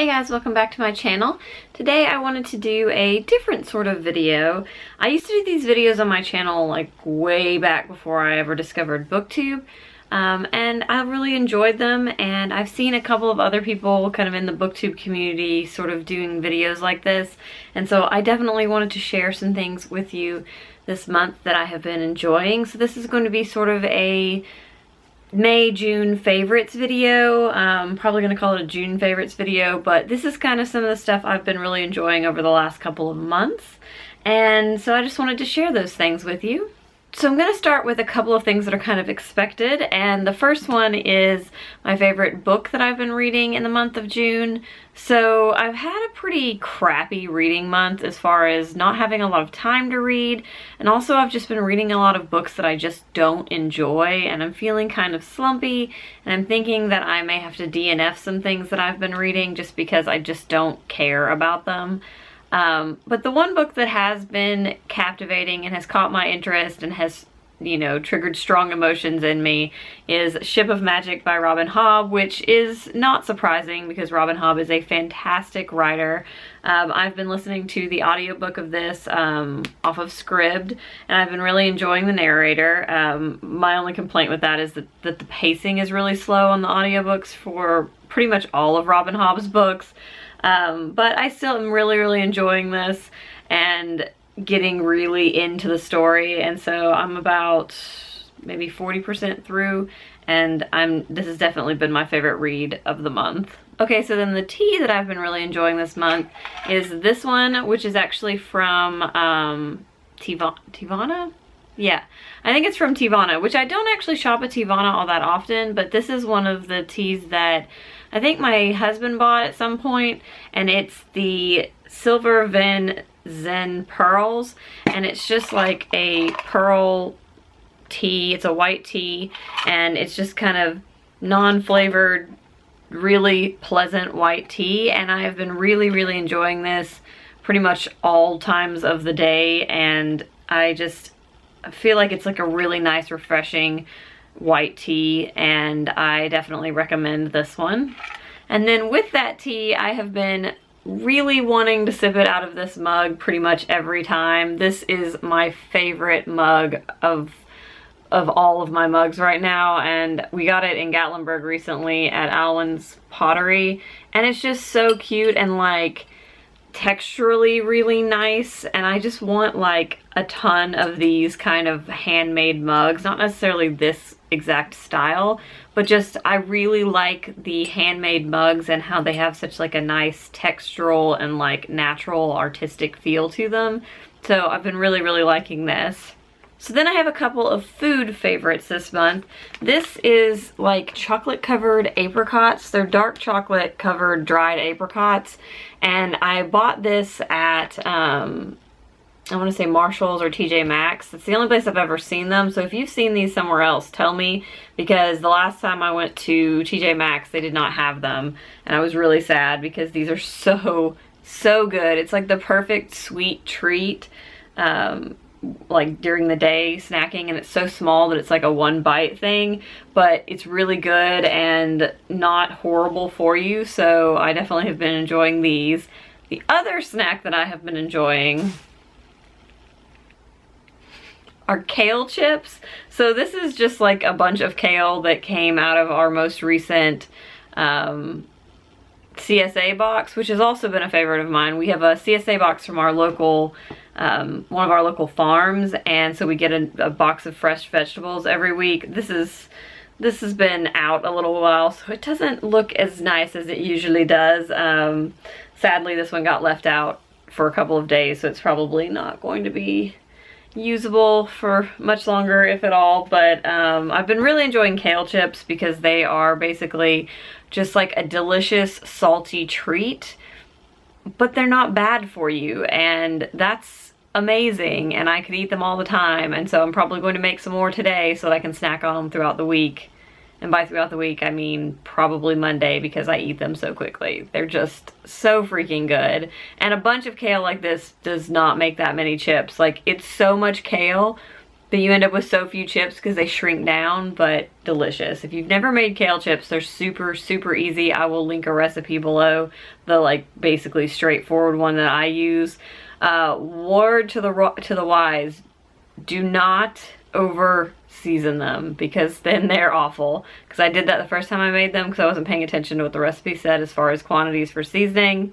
Hey guys, welcome back to my channel. Today I wanted to do a different sort of video. I used to do these videos on my channel like way back before I ever discovered BookTube. And I really enjoyed them, and I've seen a couple of other people kind of in the BookTube community sort of doing videos like this, and so I definitely wanted to share some things with you this month that I have been enjoying. So this is going to be sort of a May-June favorites video. Probably gonna call it a June favorites video, but this is kind of some of the stuff I've been really enjoying over the last couple of months, and so I just wanted to share those things with you. So I'm gonna start with a couple of things that are kind of expected, and the first one is my favorite book that I've been reading in the month of June. So I've had a pretty crappy reading month as far as not having a lot of time to read, and also I've just been reading a lot of books that I just don't enjoy, and I'm feeling kind of slumpy, and I'm thinking that I may have to DNF some things that I've been reading just because I just don't care about them. But the one book that has been captivating and has caught my interest and has, you know, triggered strong emotions in me is Ship of Magic by Robin Hobb, which is not surprising because Robin Hobb is a fantastic writer. I've been listening to the audiobook of this off of Scribd, and I've been really enjoying the narrator. My only complaint with that is that the pacing is really slow on the audiobooks for pretty much all of Robin Hobb's books. But I still am really enjoying this and getting really into the story, and so I'm about maybe 40% through, and this has definitely been my favorite read of the month. Okay, so then the tea that I've been really enjoying this month is this one, which is actually from Teavana? Yeah, I think it's from Teavana, which I don't actually shop at Teavana all that often, but this is one of the teas that I think my husband bought at some point, and it's the Silver Zen Pearls, and it's just like a pearl tea. It's a white tea, and it's just kind of non-flavored, really pleasant white tea, and I have been really enjoying this pretty much all times of the day, and I feel like it's like a really nice, refreshing white tea, and I definitely recommend this one. And then with that tea, I have been really wanting to sip it out of this mug pretty much every time. This is my favorite mug of all of my mugs right now, and we got it in Gatlinburg recently at Alwyn's Pottery, and it's just so cute and like texturally really nice, and I just want like a ton of these kind of handmade mugs, not necessarily this exact style, but just I really like the handmade mugs and how they have such like a nice textural and like natural artistic feel to them. So I've been really liking this. So then I have a couple of food favorites this month. This is like chocolate covered apricots. They're dark chocolate covered dried apricots, and I bought this at I want to say Marshall's or TJ Maxx. It's the only place I've ever seen them, so if you've seen these somewhere else, tell me, because the last time I went to TJ Maxx they did not have them, and I was really sad because these are so good. It's like the perfect sweet treat like during the day snacking, and it's so small that it's like a one bite thing, but it's really good and not horrible for you, so I definitely have been enjoying these. The other snack that I have been enjoying are kale chips. So this is just like a bunch of kale that came out of our most recent CSA box, which has also been a favorite of mine. We have a CSA box from our local one of our local farms, and so we get a box of fresh vegetables every week. This has been out a little while, so it doesn't look as nice as it usually does. Sadly, this one got left out for a couple of days, so it's probably not going to be usable for much longer, if at all, but I've been really enjoying kale chips because they are basically just like a delicious salty treat, but they're not bad for you, and that's amazing, and I could eat them all the time, and so I'm probably going to make some more today so that I can snack on them throughout the week. And by throughout the week, I mean probably Monday, because I eat them so quickly. They're just so freaking good. And a bunch of kale like this does not make that many chips. Like, it's so much kale, but you end up with so few chips because they shrink down, but delicious. If you've never made kale chips, they're super, super easy. I will link a recipe below, the like basically straightforward one that I use. Word to the wise, do not over season them, because then they're awful. Because I did that the first time I made them because I wasn't paying attention to what the recipe said as far as quantities for seasoning,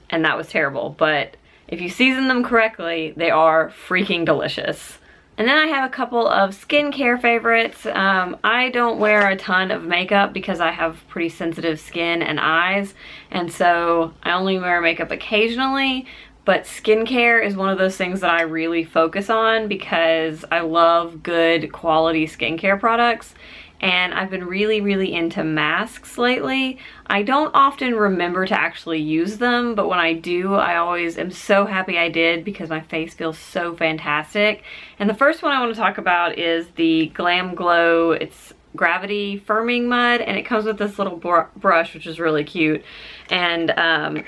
and that was terrible. But if you season them correctly, they are freaking delicious. And then I have a couple of skincare favorites. I don't wear a ton of makeup because I have pretty sensitive skin and eyes, and so I only wear makeup occasionally. But skincare is one of those things that I really focus on because I love good quality skincare products. And I've been really, really into masks lately. I don't often remember to actually use them, but when I do, I always am so happy I did because my face feels so fantastic. And the first one I want to talk about is the Glam Glow. It's Gravity Firming Mud, and it comes with this little brush, which is really cute. And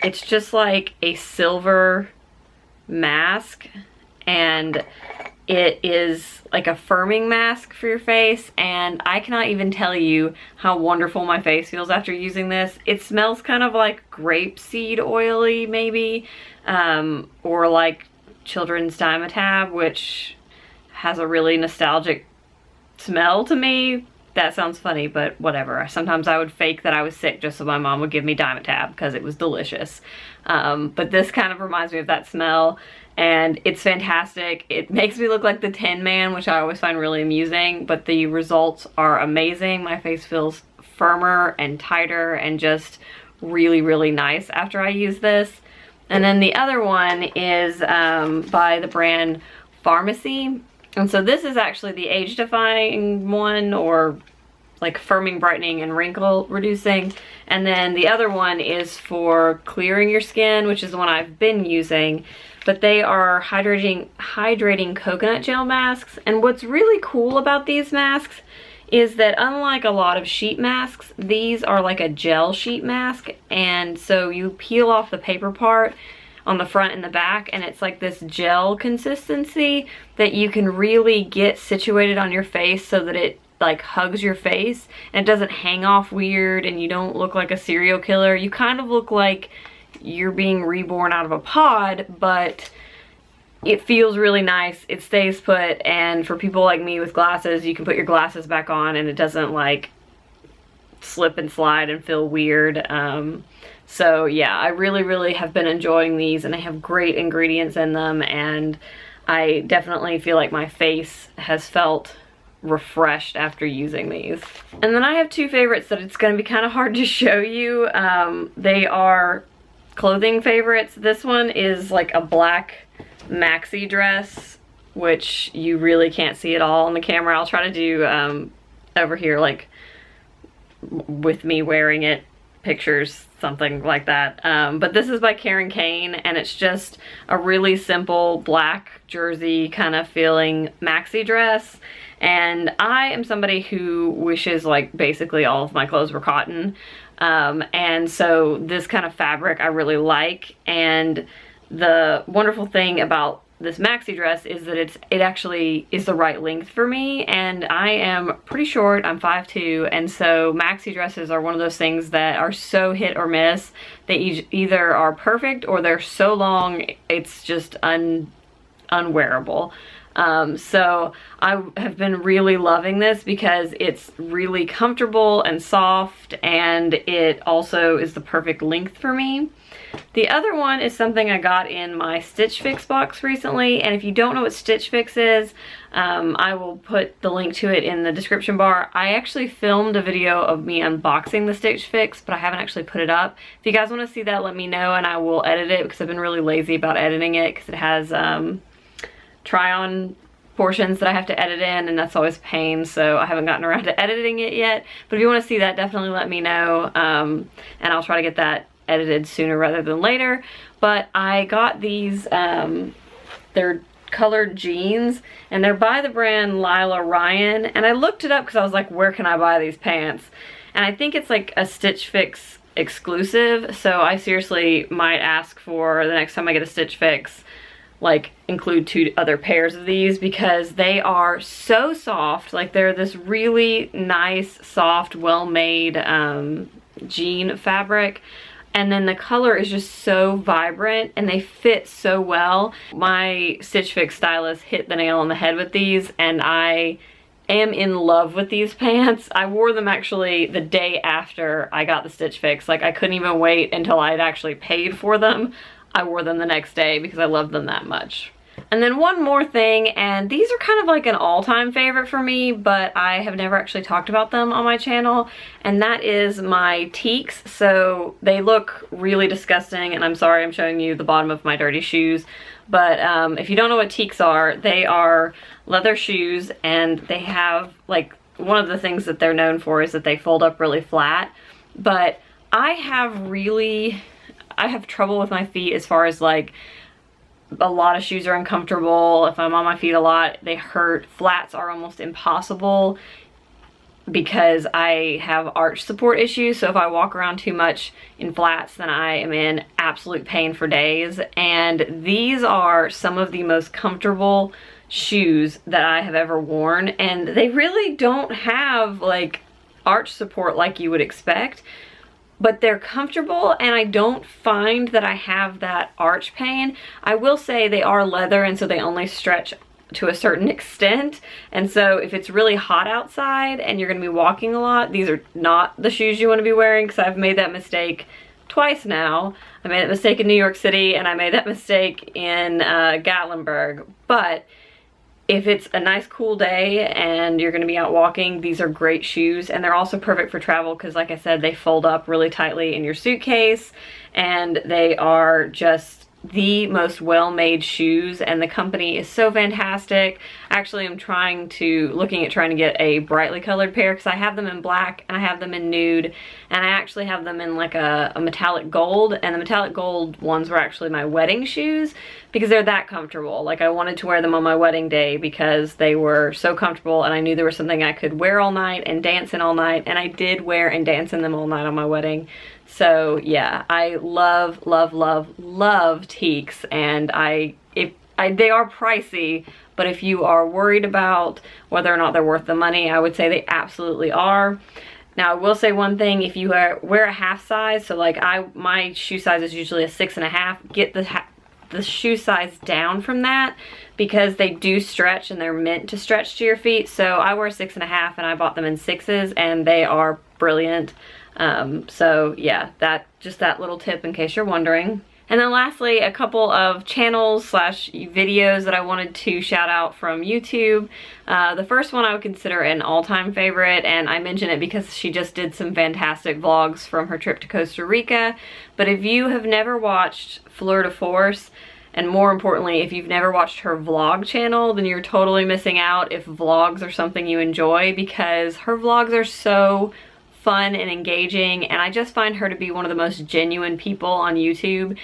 it's just like a silver mask, and it is like a firming mask for your face, and I cannot even tell you how wonderful my face feels after using this. It smells kind of like grapeseed oily maybe, or like children's Dimetapp, which has a really nostalgic smell to me. That sounds funny, but whatever. Sometimes I would fake that I was sick just so my mom would give me Dimetapp because it was delicious. But this kind of reminds me of that smell, and it's fantastic. It makes me look like the Tin Man, which I always find really amusing, but the results are amazing. My face feels firmer and tighter and just really, really nice after I use this. And then the other one is by the brand Pharmacy. And so this is actually the age-defying one, or like firming, brightening, and wrinkle reducing. And then the other one is for clearing your skin, which is the one I've been using. But they are hydrating coconut gel masks. And what's really cool about these masks is that unlike a lot of sheet masks, these are like a gel sheet mask. And so you peel off the paper part on the front and the back, and it's like this gel consistency that you can really get situated on your face so that it like hugs your face and it doesn't hang off weird, and you don't look like a serial killer. You kind of look like you're being reborn out of a pod, but it feels really nice. It stays put, and for people like me with glasses, you can put your glasses back on and it doesn't like slip and slide and feel weird. So yeah, I really, really have been enjoying these, and they have great ingredients in them, and I definitely feel like my face has felt refreshed after using these. And then I have two favorites that it's going to be kind of hard to show you. They are clothing favorites. This one is like a black maxi dress, which you really can't see at all on the camera. I'll try to do over here, like with me wearing it, pictures, something like that. But this is by Karen Kane, and it's just a really simple black jersey kind of feeling maxi dress. And I am somebody who wishes like basically all of my clothes were cotton. And so this kind of fabric I really like. And the wonderful thing about this maxi dress is that it actually is the right length for me, and I am pretty short. I'm 5'2", and so maxi dresses are one of those things that are so hit or miss. They either are perfect or they're so long it's just unwearable. So I have been really loving this because it's really comfortable and soft, and it also is the perfect length for me. The other one is something I got in my Stitch Fix box recently, and if you don't know what Stitch Fix is, I will put the link to it in the description bar. I actually filmed a video of me unboxing the Stitch Fix, but I haven't actually put it up. If you guys want to see that, let me know and I will edit it, because I've been really lazy about editing it because it has try-on portions that I have to edit in, and that's always a pain, so I haven't gotten around to editing it yet. But if you want to see that, definitely let me know, and I'll try to get that edited sooner rather than later. But I got these, they're colored jeans, and they're by the brand Lila Ryan, and I looked it up because I was like, where can I buy these pants? And I think it's like a Stitch Fix exclusive, so I seriously might ask for the next time I get a Stitch Fix like include 2 other pairs of these because they are so soft. Like they're this really nice, soft, well-made jean fabric. And then the color is just so vibrant and they fit so well. My Stitch Fix stylist hit the nail on the head with these, and I am in love with these pants. I wore them actually the day after I got the Stitch Fix. Like I couldn't even wait until I'd actually paid for them. I wore them the next day because I loved them that much. And then one more thing, and these are kind of like an all-time favorite for me, but I have never actually talked about them on my channel, and that is my teaks. So they look really disgusting, and I'm sorry I'm showing you the bottom of my dirty shoes, but if you don't know what teaks are, they are leather shoes, and they have, like, one of the things that they're known for is that they fold up really flat, but I have trouble with my feet as far as, like, a lot of shoes are uncomfortable. If I'm on my feet a lot, they hurt. Flats are almost impossible because I have arch support issues. So if I walk around too much in flats, then I am in absolute pain for days. And these are some of the most comfortable shoes that I have ever worn. And they really don't have like arch support like you would expect, but they're comfortable, and I don't find that I have that arch pain. I will say they are leather, and so they only stretch to a certain extent. And so if it's really hot outside and you're gonna be walking a lot, these are not the shoes you wanna be wearing, because I've made that mistake twice now. I made that mistake in New York City, and I made that mistake in Gatlinburg. But if it's a nice cool day and you're gonna be out walking, these are great shoes, and they're also perfect for travel because, like I said, they fold up really tightly in your suitcase, and they are just the most well-made shoes, and the company is so fantastic. Actually, I'm looking at trying to get a brightly colored pair because I have them in black and I have them in nude, and I actually have them in like a metallic gold, and the metallic gold ones were actually my wedding shoes because they're that comfortable. Like I wanted to wear them on my wedding day because they were so comfortable, and I knew there was something I could wear all night and dance in all night, and I did wear and dance in them all night on my wedding. So yeah, I love, love, love, love teaks, and they are pricey, but if you are worried about whether or not they're worth the money, I would say they absolutely are. Now I will say one thing: if you wear a half size, so like my shoe size is usually a 6.5, get the shoe size down from that, because they do stretch and they're meant to stretch to your feet. So I wear 6.5, and I bought them in 6s, and they are brilliant. So yeah, just that little tip in case you're wondering. And then lastly, a couple of channels / videos that I wanted to shout out from YouTube. The first one I would consider an all-time favorite, and I mention it because she just did some fantastic vlogs from her trip to Costa Rica. But if you have never watched Fleur de Force, and more importantly, if you've never watched her vlog channel, then you're totally missing out if vlogs are something you enjoy, because her vlogs are so fun and engaging, and I just find her to be one of the most genuine people on YouTube,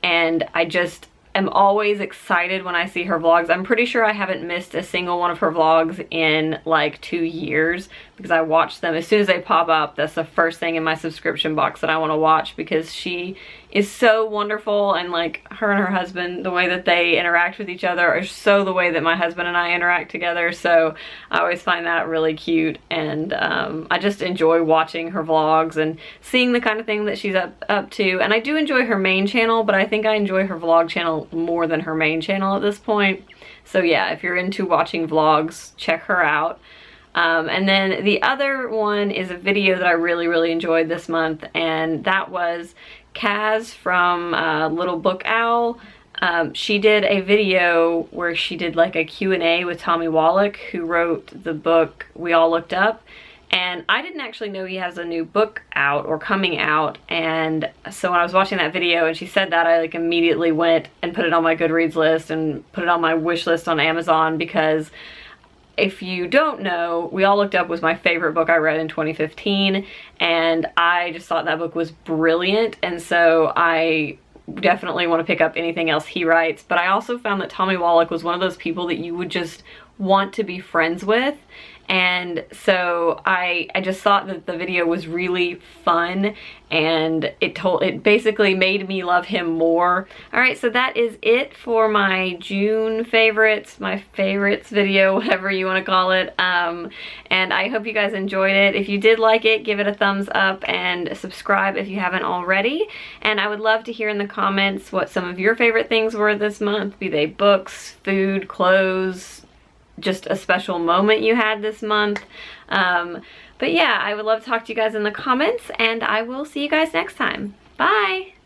and I just am always excited when I see her vlogs. I'm pretty sure I haven't missed a single one of her vlogs in like 2 years, because I watch them as soon as they pop up. That's the first thing in my subscription box that I want to watch, because she is so wonderful, and like her and her husband, the way that they interact with each other is so the way that my husband and I interact together. So I always find that really cute, and I just enjoy watching her vlogs and seeing the kind of thing that she's up to. And I do enjoy her main channel, but I think I enjoy her vlog channel more than her main channel at this point. So yeah, if you're into watching vlogs, check her out. And then the other one is a video that I really, really enjoyed this month, and that was Kaz from Little Book Owl. She did a video where she did like a Q&A with Tommy Wallach, who wrote the book We All Looked Up. And I didn't actually know he has a new book out or coming out, and so when I was watching that video and she said that, I like immediately went and put it on my Goodreads list and put it on my wish list on Amazon, because if you don't know, We All Looked Up was my favorite book I read in 2015, and I just thought that book was brilliant, and so I definitely want to pick up anything else he writes. But I also found that Tommy Wallach was one of those people that you would just want to be friends with, and so I just thought that the video was really fun, and it basically made me love him more. Alright, so that is it for my June favorites, my favorites video, whatever you want to call it. And I hope you guys enjoyed it. If you did like it, give it a thumbs up and subscribe if you haven't already. And I would love to hear in the comments what some of your favorite things were this month, be they books, food, clothes, just a special moment you had this month. But yeah, I would love to talk to you guys in the comments, and I will see you guys next time. Bye!